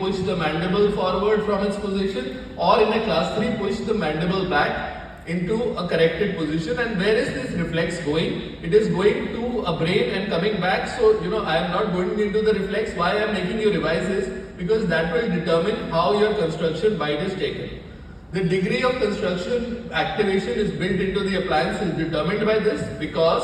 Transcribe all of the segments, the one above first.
push the mandible forward from its position, or in a class 3 push the mandible back into a corrected position. And where is this reflex going? It is going to a brain and coming back. So I am not going into the reflex. Why I am making you revise this? Because that will determine how your construction bite is taken. The degree of construction activation is built into the appliance is determined by this, because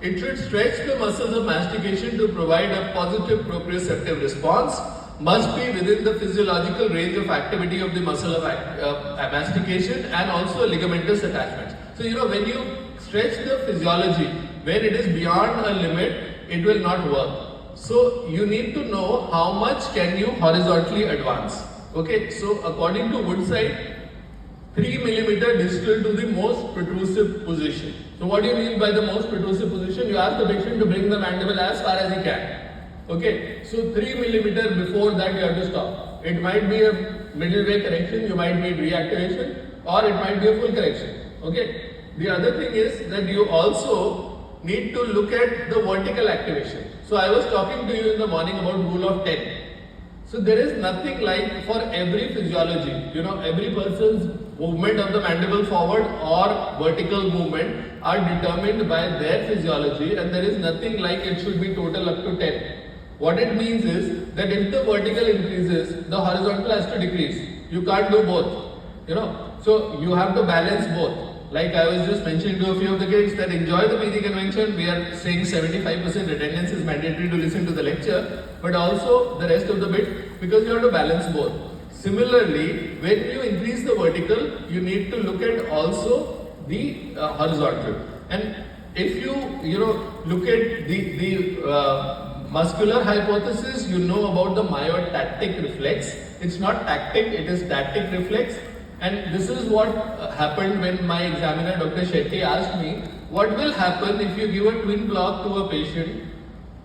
it should stretch the muscles of mastication to provide a positive proprioceptive response, must be within the physiological range of activity of the muscle of mastication, and also ligamentous attachments. So when you stretch the physiology, when it is beyond a limit, it will not work. So you need to know how much can you horizontally advance. Okay, so according to Woodside, 3 millimeter distal to the most protrusive position. So what do you mean by the most protrusive position? You ask the patient to bring the mandible as far as he can. Okay, so 3 millimeter before that you have to stop. It might be a middle way correction, you might need reactivation, or it might be a full correction. Okay, the other thing is that you also need to look at the vertical activation. So I was talking to you in the morning about rule of 10. So there is nothing like, for every physiology, every person's movement of the mandible forward or vertical movement are determined by their physiology, and there is nothing like it should be total up to 10. What it means is that if the vertical increases, the horizontal has to decrease. You can't do both, So you have to balance both. Like I was just mentioning to a few of the kids that enjoy the PG convention, we are saying 75% attendance is mandatory to listen to the lecture, but also the rest of the bit, because you have to balance both. Similarly, when you increase the vertical, you need to look at also the horizontal. And if you look at the muscular hypothesis, you know about the myotactic reflex. It's not tactic, it is tactic reflex. And this is what happened when my examiner Dr. Shetty asked me, what will happen if you give a twin block to a patient?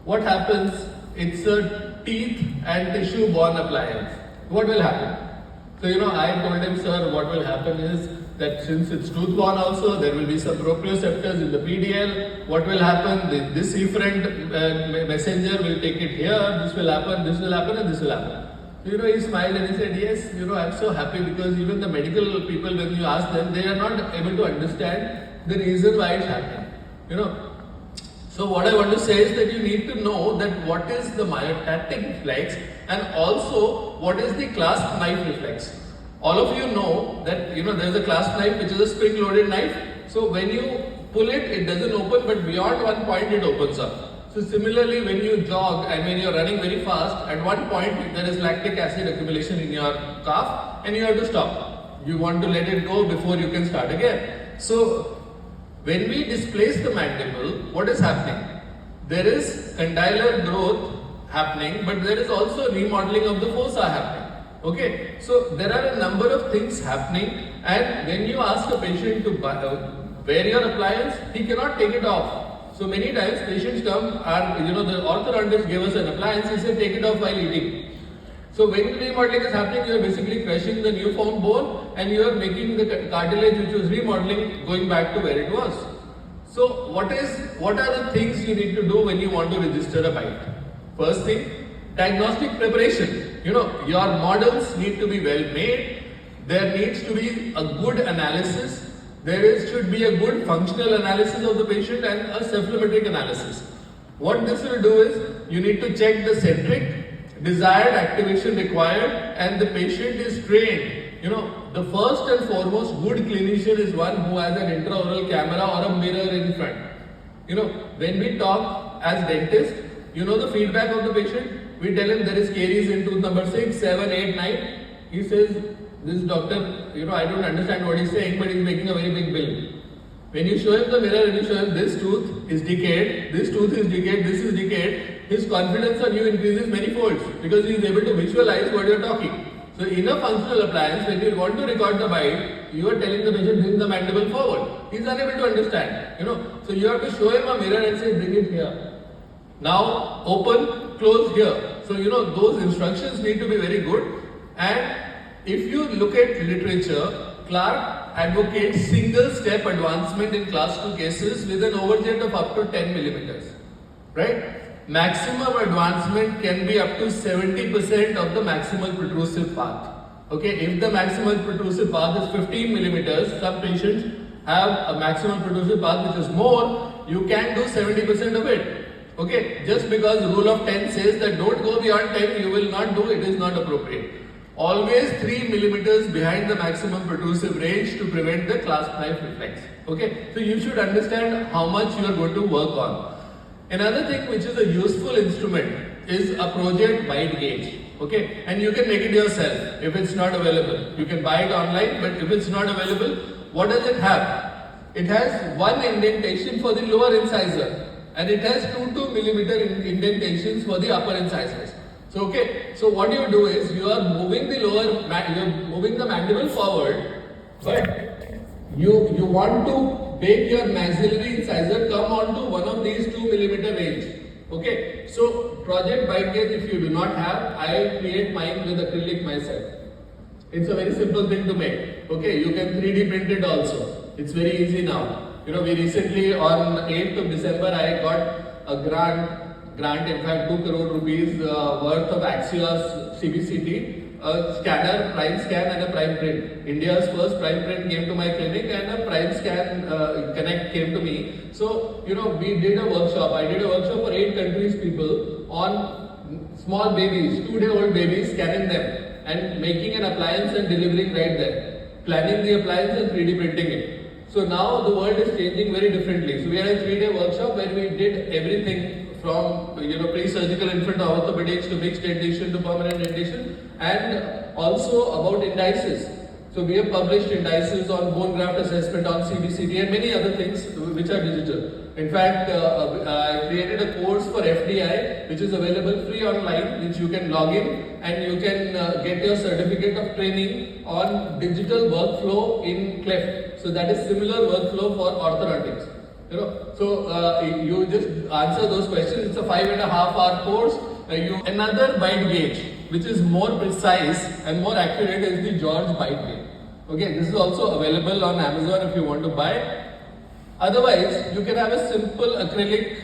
What happens? It's a teeth and tissue borne appliance. What will happen? So I told him, sir, what will happen is that since it's tooth borne also, there will be some proprioceptors in the PDL. What will happen? This efferent messenger will take it here, this will happen, and this will happen. He smiled and he said, yes, I'm so happy, because even the medical people, when you ask them, they are not able to understand the reason why it's happening. So what I want to say is that you need to know that what is the myotactic reflex, and also what is the clasp knife reflex. All of you know that there's a clasp knife which is a spring loaded knife. So when you pull it, it doesn't open, but beyond one point it opens up. So similarly, when you jog and when you're running very fast, at one point there is lactic acid accumulation in your calf and you have to stop. You want to let it go before you can start again. So when we displace the mandible, what is happening? There is condylar growth happening, but there is also remodeling of the fossa happening. Okay, so there are a number of things happening, and when you ask a patient to wear your appliance, he cannot take it off. So many times patients come and the orthodontist gave us an appliance, he said take it off while eating. So when remodeling is happening, you are basically crushing the new formed bone and you are making the cartilage which was remodeling going back to where it was. So what are the things you need to do when you want to register a bite? First thing, diagnostic preparation. Your models need to be well made. There needs to be a good analysis. There should be a good functional analysis of the patient and a cephalometric analysis. What this will do is, you need to check the centric, desired activation required, and the patient is trained. The first and foremost good clinician is one who has an intraoral camera or a mirror in front. When we talk as dentists, the feedback of the patient, we tell him there is caries in tooth number 6, 7, 8, 9. He says, this doctor, I don't understand what he's saying, but he's making a very big bill. When you show him the mirror and you show him this tooth is decayed, this tooth is decayed, this is decayed, his confidence on you increases many folds, because he is able to visualize what you're talking. So in a functional appliance, when you want to record the bite, you are telling the patient bring the mandible forward. He's unable to understand. So you have to show him a mirror and say bring it here. Now open, close here. So those instructions need to be very good. And if you look at literature, Clark advocates single step advancement in class 2 cases with an overjet of up to 10 millimeters. Right? maximum advancement can be up to 70% of the maximal protrusive path. Okay, if the maximal protrusive path is 15 millimeters, some patients have a maximal protrusive path which is more, you can do 70% of it. Okay, just because rule of 10 says that don't go beyond 10, you will not do, it is not appropriate. Always 3 millimeters behind the maximum protrusive range to prevent the clasp knife reflex. Okay, so you should understand how much you are going to work on. Another thing which is a useful instrument is a Project Bite Gauge. Okay, and you can make it yourself if it's not available. You can buy it online, but if it's not available, what does it have? It has one indentation for the lower incisor and it has 2 millimeter indentations for the upper incisors. So okay, so what you do is you are moving the moving the mandible forward, but you want to make your maxillary incisor come onto one of these 2 millimeter range. Okay, so Project Bite Gauge, if you do not have, I create mine with acrylic myself. It's a very simple thing to make. Okay, you can 3D print it also. It's very easy now. You know, we recently on 8th of December, I got a grant in fact 2 crore rupees worth of Axios CBCT, a scanner, prime scan and a prime print. India's first prime print came to my clinic and a prime scan connect came to me. So, you know, we did a workshop. I did a workshop for 8 countries people on small babies, 2-day-old babies, scanning them and making an appliance and delivering right there. Planning the appliance and 3D printing it. So now the world is changing very differently. So we had a 3-day workshop where we did everything from pre-surgical infant orthopedics to mixed dentition to permanent dentition, and also about indices. So we have published indices on bone graft assessment, on CBCT and many other things which are digital. In fact, I created a course for FDI which is available free online, which you can log in and you can get your certificate of training on digital workflow in Cleft. So that is similar workflow for orthodontics. So you just answer those questions. It's a 5.5-hour course. Another bite gauge which is more precise and more accurate is the George bite gauge. Okay, this is also available on Amazon if you want to buy. Otherwise, you can have a simple acrylic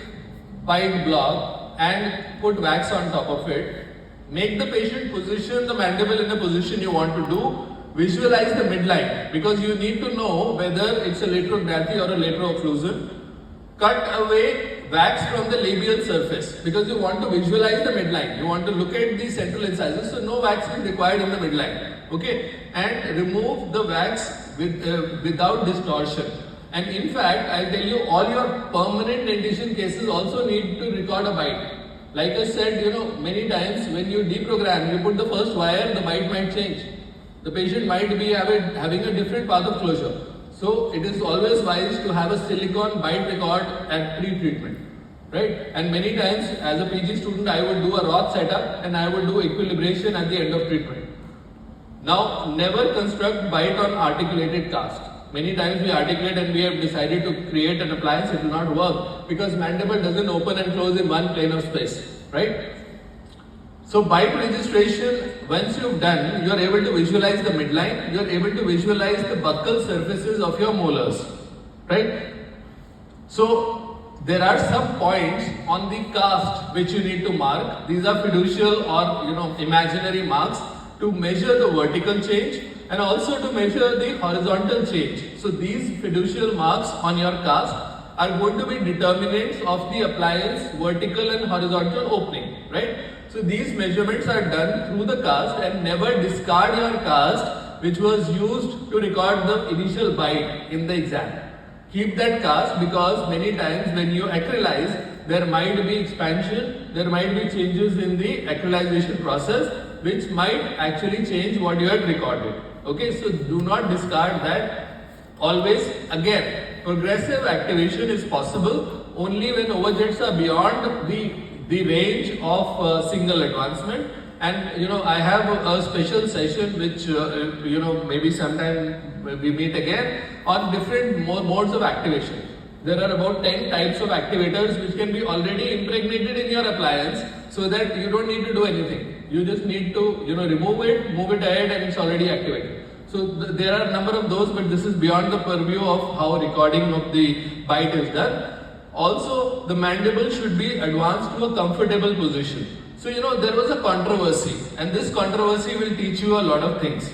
bite block and put wax on top of it. Make the patient position the mandible in a position you want to do. Visualize the midline because you need to know whether it's a laterognathy or a lateroocclusion. Cut away wax from the labial surface because you want to visualize the midline. You want to look at the central incisors, so no wax is required in the midline. Okay, and remove the wax without distortion. And in fact, I'll tell you, all your permanent dentition cases also need to record a bite. Like I said, many times when you deprogram, you put the first wire, the bite might change. The patient might be having a different path of closure. So it is always wise to have a silicone bite record at pre-treatment, right? And many times as a PG student, I would do a Roth setup and I would do equilibration at the end of treatment. Now, never construct bite on articulated cast. Many times we articulate and we have decided to create an appliance, it will not work because mandible doesn't open and close in one plane of space, right? So bite registration, once you've done, you are able to visualize the midline, you are able to visualize the buccal surfaces of your molars, right? So there are some points on the cast which you need to mark. These are fiducial or imaginary marks to measure the vertical change and also to measure the horizontal change. So these fiducial marks on your cast are going to be determinants of the appliance vertical and horizontal opening, right? So these measurements are done through the cast, and never discard your cast which was used to record the initial bite in the exam. Keep that cast because many times when you acrylize, there might be expansion, there might be changes in the acrylization process which might actually change what you had recorded. Okay, so do not discard that. Always, again, progressive activation is possible only when overjets are beyond the range of single advancement. And I have a special session which maybe sometime we meet again on different modes of activation. There are about 10 types of activators which can be already impregnated in your appliance so that you don't need to do anything. You just need to remove it, move it ahead, and it's already activated. So there are a number of those, but this is beyond the purview of how recording of the bite is done. Also, the mandible should be advanced to a comfortable position. So there was a controversy, and this controversy will teach you a lot of things.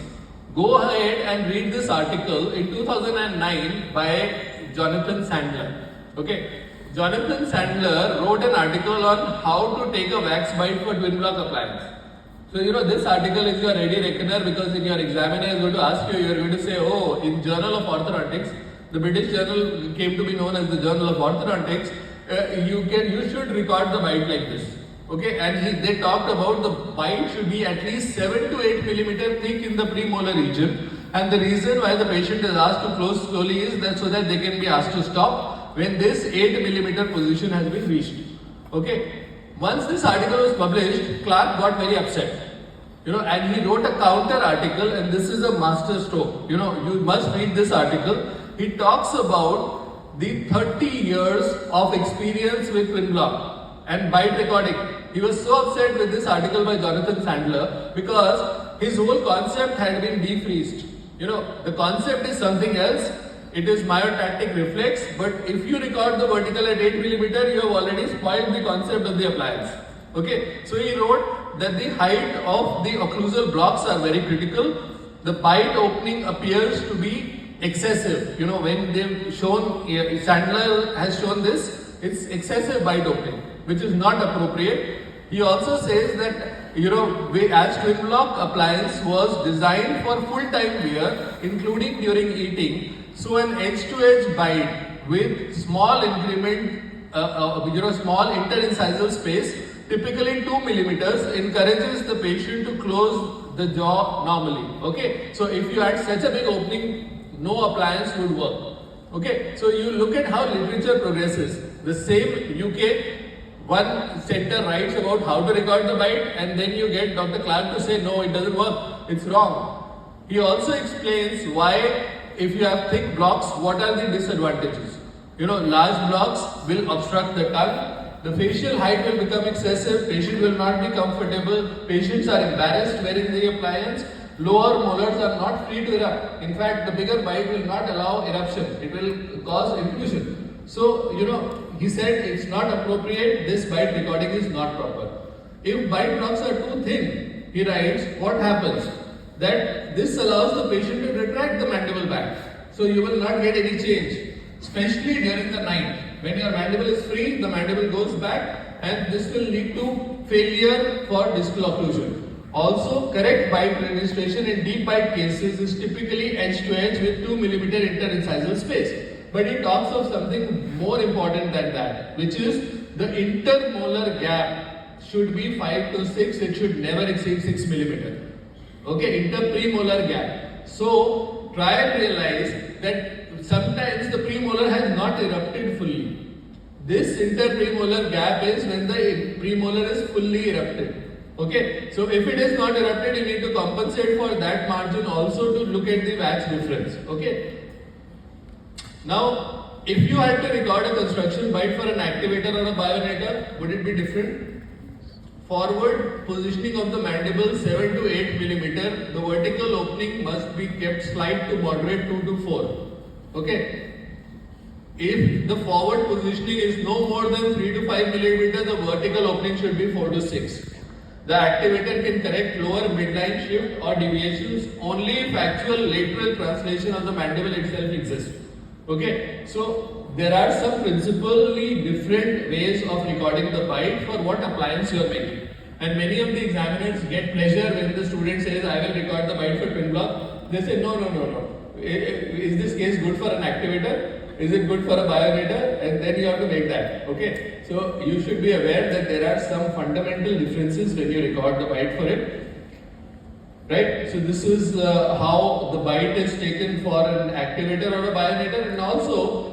Go ahead and read this article in 2009 by Jonathan Sandler. Okay, Jonathan Sandler wrote an article on how to take a wax bite for twin block appliance. So this article is your ready reckoner, because in your examiner is going to ask you, you are going to say, oh, in Journal of Orthodontics, the British journal came to be known as the Journal of Orthodontics, you should record the bite like this. Okay, and they talked about the bite should be at least 7 to 8 millimeter thick in the premolar region, and the reason why the patient is asked to close slowly is that so that they can be asked to stop when this 8 millimeter position has been reached. Okay, once this article was published, Clark got very upset. And he wrote a counter article, and this is a master stroke. You must read this article. He talks about the 30 years of experience with twin block and bite recording. He was so upset with this article by Jonathan Sandler because his whole concept had been defreezed. The concept is something else. It is myotactic reflex, but if you record the vertical at 8 millimeter, you have already spoiled the concept of the appliance. Okay, so he wrote that the height of the occlusal blocks are very critical. The bite opening appears to be excessive. When they've shown, Sandler has shown this, it's excessive bite opening, which is not appropriate. He also says that, as twin block appliance was designed for full-time wear, including during eating, so an edge-to-edge bite with small increment, small interincisal space, typically 2 millimeters, encourages the patient to close the jaw normally. Okay, so if you had such a big opening, no appliance would work. Okay, so you look at how literature progresses. The same UK, one center writes about how to record the bite, and then you get Dr. Clark to say, no, it doesn't work, it's wrong. He also explains why, if you have thick blocks, what are the disadvantages. Large blocks will obstruct the tongue, the facial height will become excessive, patient will not be comfortable, patients are embarrassed wearing the appliance, lower molars are not free to erupt. In fact, the bigger bite will not allow eruption, it will cause inclusion. So, he said it's not appropriate, this bite recording is not proper. If bite blocks are too thin, he writes, what happens? That this allows the patient to retract the mandible back. So you will not get any change, especially during the night. When your mandible is free, the mandible goes back, and this will lead to failure for distal occlusion. Also, correct bite registration in deep bite cases is typically edge to edge with 2 millimeter interincisal space. But he talks of something more important than that, which is the intermolar gap should be 5 to 6, it should never exceed 6 millimeter. Okay, interpremolar gap. So, try and realize that sometimes the premolar has not erupted fully. This interpremolar gap is when the premolar is fully erupted. Okay, so if it is not erupted, you need to compensate for that margin also to look at the wax difference. Okay. Now, if you had to record a construction bite for an activator or a bionator, would it be different? Forward positioning of the mandible 7 to 8 millimeter, the vertical opening must be kept slight to moderate 2 to 4. Okay. If the forward positioning is no more than 3 to 5 millimeter, the vertical opening should be 4 to 6. The activator can correct lower midline shift or deviations only if actual lateral translation of the mandible itself exists. Okay, so there are some principally different ways of recording the bite for what appliance you are making. And many of the examiners get pleasure when the student says, I will record the bite for twin block. They say, no. Is this case good for an activator? Is it good for a bionator? And then you have to make that. Okay, so you should be aware that there are some fundamental differences when you record the bite for it. Right, so this is how the bite is taken for an activator or a bionator, and also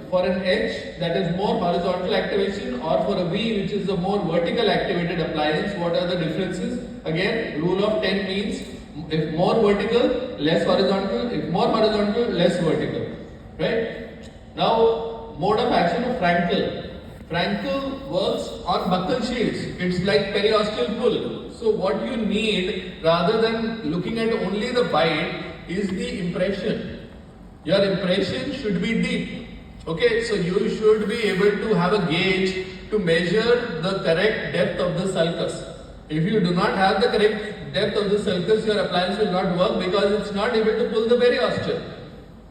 for an edge that is more horizontal activation, or for a V which is a more vertical activated appliance. What are the differences? Again, rule of 10 means if more vertical, less horizontal, if more horizontal, less vertical. Right? Now, mode of action of Frankel. Frankel works on buccal shields. It's like periosteal pull. So what you need, rather than looking at only the bite, is the impression. Your impression should be deep. Okay, so you should be able to have a gauge to measure the correct depth of the sulcus. If you do not have the correct depth of the sulcus, your appliance will not work because it's not able to pull the periosteum.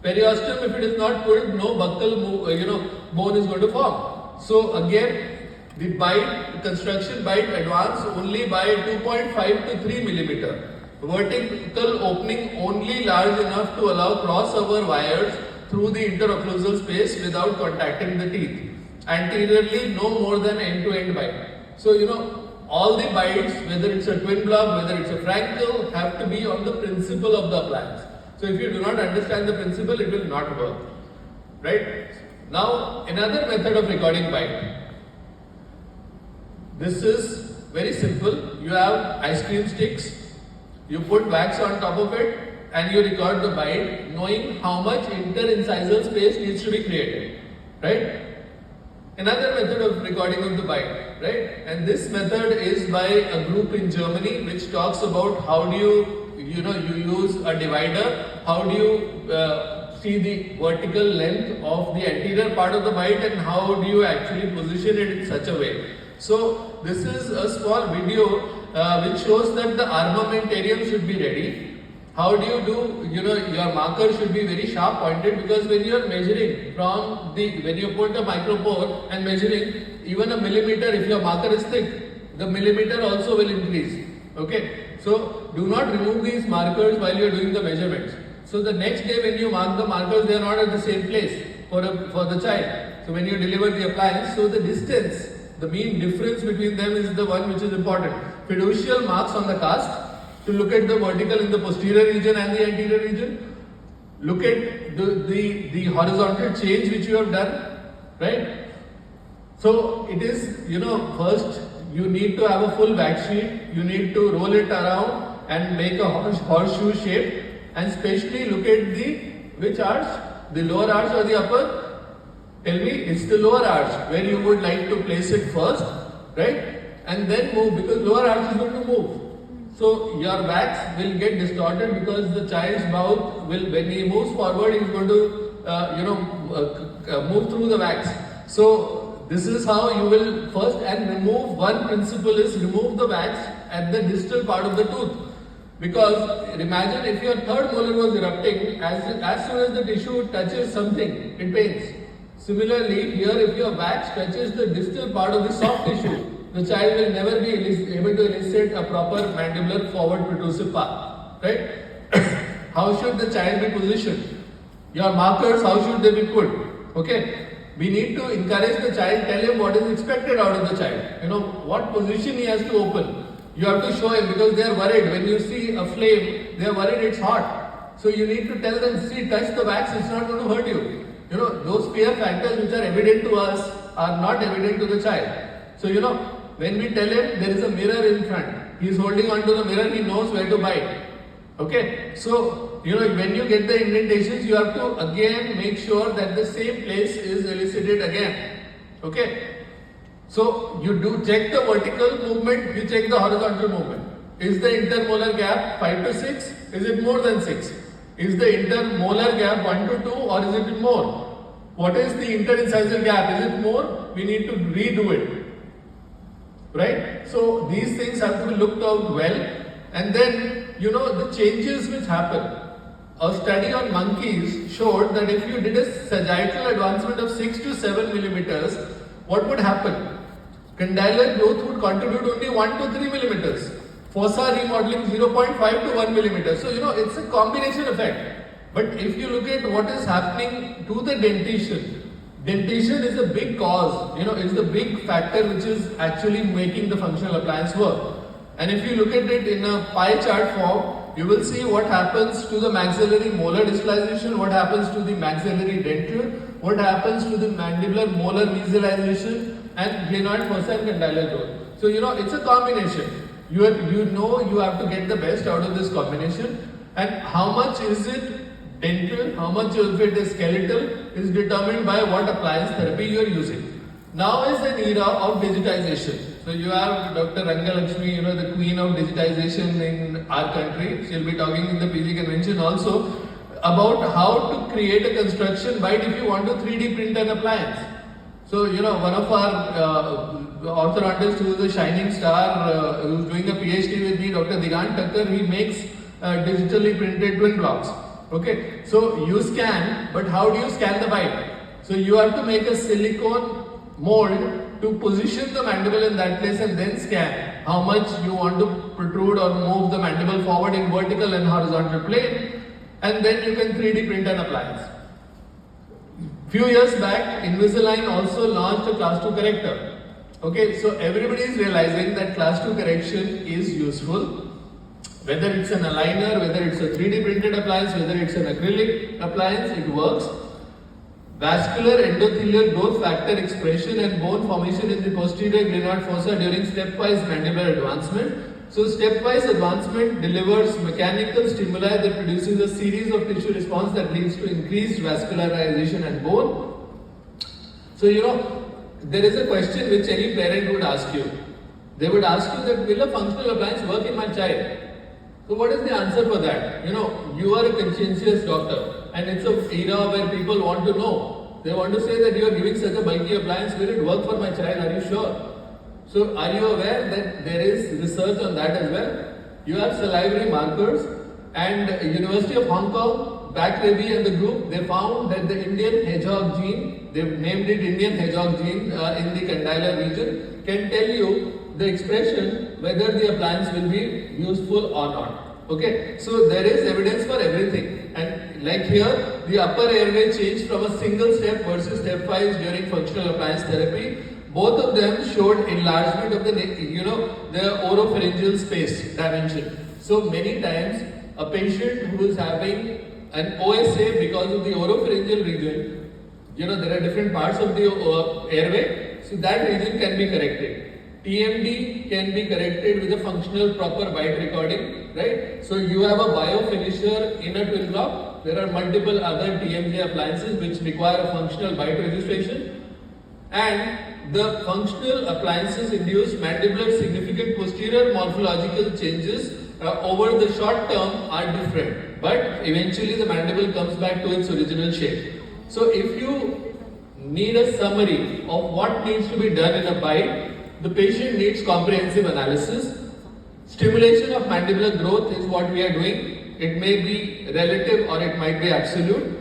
Periosteum, if it is not pulled, no buccal bone is going to form. So again, the bite, construction bite advance only by 2.5 to 3 millimeter. Vertical opening only large enough to allow crossover wires through the interocclusal space without contacting the teeth. Anteriorly, no more than end-to-end bite. So, all the bites, whether it's a twin block, whether it's a Frankel, have to be on the principle of the appliance. So, if you do not understand the principle, it will not work. Right? Now, another method of recording bite. This is very simple. You have ice cream sticks, you put wax on top of it, and you record the bite knowing how much interincisal space needs to be created, right? Another method of recording of the bite, right? And this method is by a group in Germany which talks about how do you use a divider, how do you see the vertical length of the anterior part of the bite and how do you actually position it in such a way. So this is a small video which shows that the armamentarium should be ready. How do you do, your marker should be very sharp pointed because when you are measuring when you put a micropore and measuring even a millimeter, if your marker is thick, the millimeter also will increase. Okay, so do not remove these markers while you are doing the measurements. So the next day when you mark the markers, they are not at the same place for the child. So when you deliver the appliance, so the distance, the mean difference between them is the one which is important. Fiducial marks on the cast to look at the vertical in the posterior region and the anterior region. Look at the horizontal change which you have done, right? So it is, first you need to have a full wax sheet, you need to roll it around and make a horseshoe shape, and especially look at which arch, the lower arch or the upper? Tell me, it's the lower arch where you would like to place it first, right? And then move because lower arch is going to move. So your wax will get distorted because the child's mouth will, when he moves forward, he is going to move through the wax. So this is how you will first and remove. One principle is remove the wax at the distal part of the tooth. Because imagine if your third molar was erupting, as soon as the tissue touches something, it pains. Similarly, here if your wax touches the distal part of the soft tissue, the child will never be able to elicit a proper mandibular forward protrusive path, right? How should the child be positioned? Your markers, how should they be put? Okay, we need to encourage the child, tell him what is expected out of the child. What position he has to open. You have to show him because they are worried. When you see a flame, they are worried it's hot. So you need to tell them, see, touch the wax, it's not going to hurt you. Those fear factors which are evident to us are not evident to the child. So, when we tell him there is a mirror in front, he is holding on to the mirror, he knows where to bite. Okay, so, when you get the indentations, you have to again make sure that the same place is elicited again. Okay, so you do check the vertical movement, you check the horizontal movement. Is the intermolar gap 5 to 6? Is it more than 6? Is the intermolar gap 1 to 2 or is it more? What is the interincisal gap? Is it more? We need to redo it. Right? So these things have to be looked out well. And then, the changes which happen. A study on monkeys showed that if you did a sagittal advancement of 6 to 7 millimeters, what would happen? Condylar growth would contribute only 1 to 3 millimeters. Fossa remodeling 0.5 to 1 millimeter. So, it's a combination effect. But if you look at what is happening to the dentition is a big cause, it's the big factor which is actually making the functional appliance work. And if you look at it in a pie chart form, you will see what happens to the maxillary molar distalization, what happens to the maxillary denture, what happens to the mandibular molar mesialization, and glenoid fossa and condylar growth. So, it's a combination. You have to get the best out of this combination, and how much is it dental, how much of it is skeletal is determined by what appliance therapy you are using. Now is an era of digitization. So you have Dr. Rangalakshmi, the queen of digitization in our country. She'll be talking in the PG convention also. about how to create a construction bite if you want to 3D print an appliance. So, you know, one of our orthodontist who is a shining star, who's doing a PhD with me, Dr. Digant Thakkar, he makes digitally printed twin blocks. Okay, so you scan, but how do you scan the bite? So you have to make a silicone mold to position the mandible in that place and then scan how much you want to protrude or move the mandible forward in vertical and horizontal plane, and then you can 3D print an appliance. Few years back, Invisalign also launched a class 2 corrector. Okay, so everybody is realizing that class 2 correction is useful. Whether it's an aligner, whether it's a 3D printed appliance, whether it's an acrylic appliance, it works. Vascular endothelial growth factor expression and bone formation in the posterior glenoid fossa during stepwise mandibular advancement. So stepwise advancement delivers mechanical stimuli that produces a series of tissue response that leads to increased vascularization and bone. So you know, there is a question which any parent would ask you. They would ask you that will a functional appliance work in my child? So what is the answer for that? You know, you are a conscientious doctor and it's an era where people want to know. They want to say that you are giving such a bulky appliance, will it work for my child? Are you sure? So are you aware that there is research on that as well? You have salivary markers, and University of Hong Kong, Backraby and the group, they found that the Indian hedgehog gene, they've named it Indian hedgehog gene in the condylar region, can tell you the expression whether the appliance will be useful or not. Okay, so there is evidence for everything, and like here, the upper airway changed from a single step versus stepwise during functional appliance therapy. Both of them showed enlargement of the oropharyngeal space dimension. So many times, a patient who is having an OSA because of the oropharyngeal region, you know, there are different parts of the airway, so that region can be corrected. TMD can be corrected with a functional proper bite recording, right? So you have a biofinisher in a twin block. There are multiple other TMJ appliances which require a functional bite registration, and the functional appliances induce mandibular significant posterior morphological changes over the short term are different, but eventually the mandible comes back to its original shape. So if you need a summary of what needs to be done in a bite, the patient needs comprehensive analysis. Stimulation of mandibular growth is what we are doing. It may be relative or it might be absolute.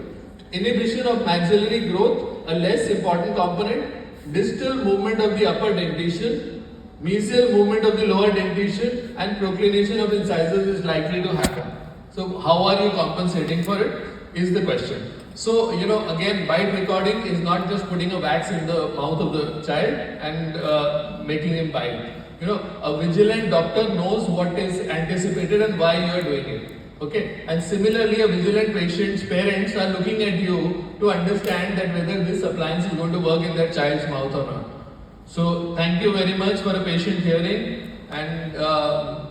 Inhibition of maxillary growth, a less important component. Distal movement of the upper dentition, mesial movement of the lower dentition, and proclination of incisors is likely to happen. So how are you compensating for it is the question. So, you know, again, bite recording is not just putting a wax in the mouth of the child and making him bite. You know, a vigilant doctor knows what is anticipated and why you are doing it. Okay, and similarly, a vigilant patient's parents are looking at you to understand that whether this appliance is going to work in their child's mouth or not. So, thank you very much for a patient hearing, and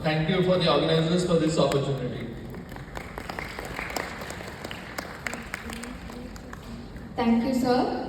thank you for the organizers for this opportunity. Thank you, sir.